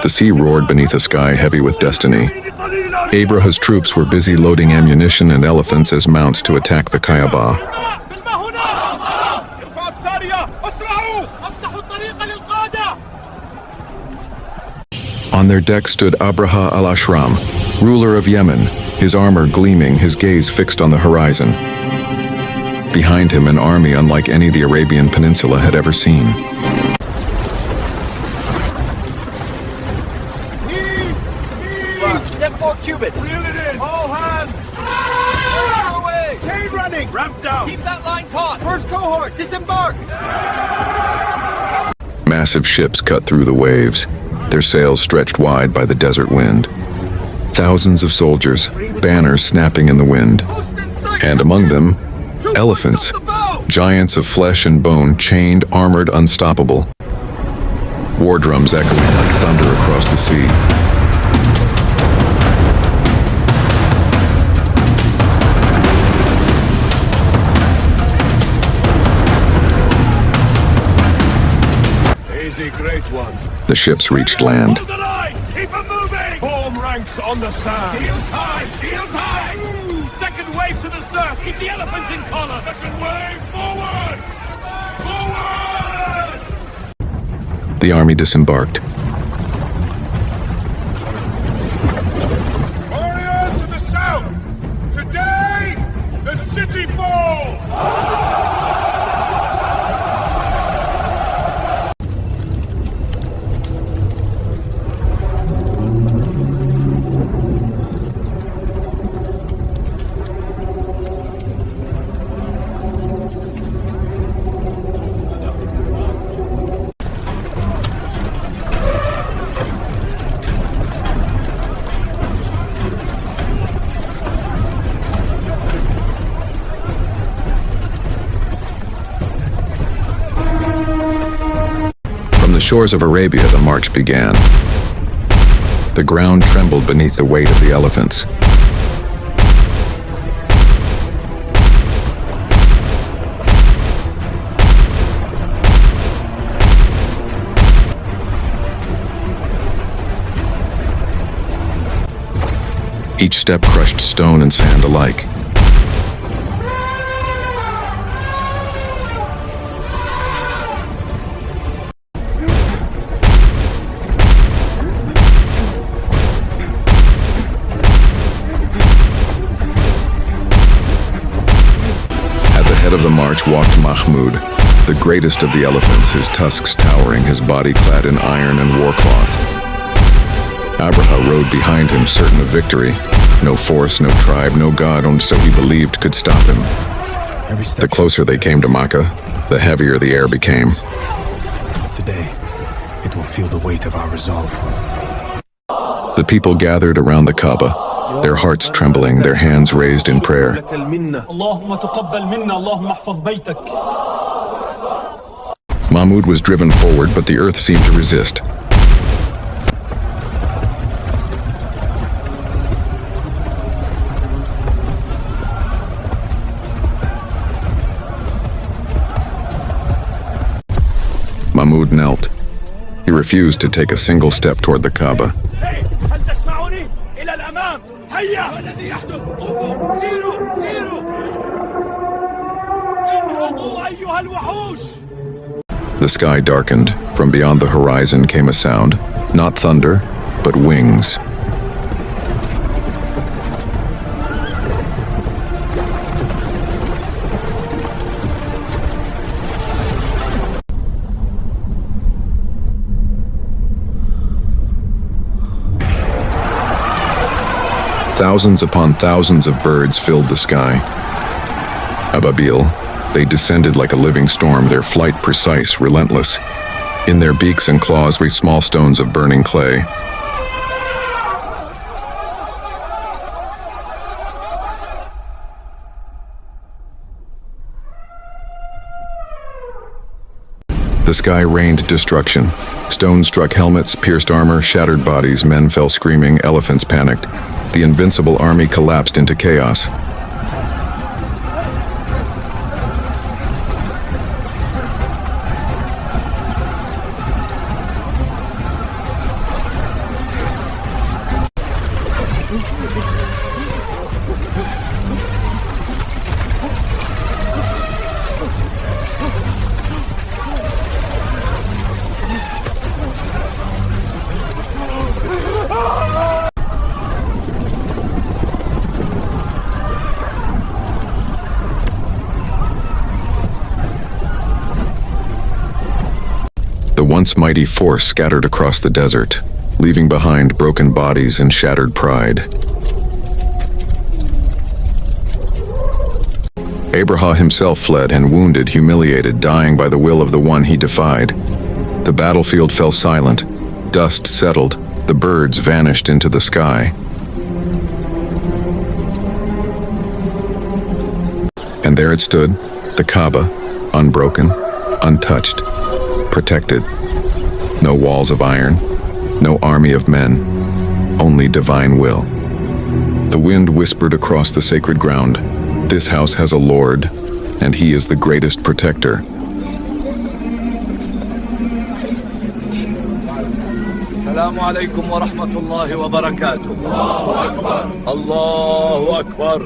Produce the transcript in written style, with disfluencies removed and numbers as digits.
The sea roared beneath a sky heavy with destiny. Abraha's troops were busy loading ammunition and elephants as mounts to attack the Kaaba. On their deck stood Abraha al-Ashram, ruler of Yemen, his armor gleaming, his gaze fixed on the horizon. Behind him, an army unlike any the Arabian Peninsula had ever seen. Get 4 cubits! Reel it in! All hands! Away! Chain running! Ramp down! Keep that line taut! First cohort, disembark! Massive ships cut through the waves, their sails stretched wide by the desert wind. Thousands of soldiers, banners snapping in the wind. And among them, elephants, giants of flesh and bone, chained, armored, unstoppable. War drums echoing like thunder across the sea. Easy, great one. The ships reached land. Hold the line! Keep 'em moving! Form ranks on the sand! Shields high! Shields high! Second wave to the surf! Keep the elephants in collar! Second wave! Forward! Forward! The army disembarked. Warriors of the south! Today, the city falls! From the shores of Arabia, the march began. The ground trembled beneath the weight of the elephants. Each step crushed stone and sand alike. At the head of the march walked Mahmud, the greatest of the elephants, his tusks towering, his body clad in iron and warcloth. Abraha rode behind him, certain of victory. No force, no tribe, no god, only so he believed could stop him. The closer they came to Makkah, the heavier the air became. Today, it will feel the weight of our resolve. The people gathered around the Kaaba, their hearts trembling, their hands raised in prayer. Mahmud was driven forward, but the earth seemed to resist. Mahmud knelt. He refused to take a single step toward the Kaaba. The sky darkened. From beyond the horizon came a sound, not thunder, but wings. Thousands upon thousands of birds filled the sky. Ababil, they descended like a living storm, their flight precise, relentless. In their beaks and claws were small stones of burning clay. The sky rained destruction. Stones struck helmets, pierced armor, shattered bodies, men fell screaming, elephants panicked. The invincible army collapsed into chaos. The once mighty force scattered across the desert, leaving behind broken bodies and shattered pride. Abraham himself fled and wounded, humiliated, dying by the will of the one he defied. The battlefield fell silent, dust settled, the birds vanished into the sky. And there it stood, the Kaaba, unbroken, untouched, protected. No walls of iron, no army of men, only divine will. The wind whispered across the sacred ground, "This house has a Lord, and he is the greatest protector." السلام عليكم ورحمة الله وبركاته. الله أكبر. الله أكبر.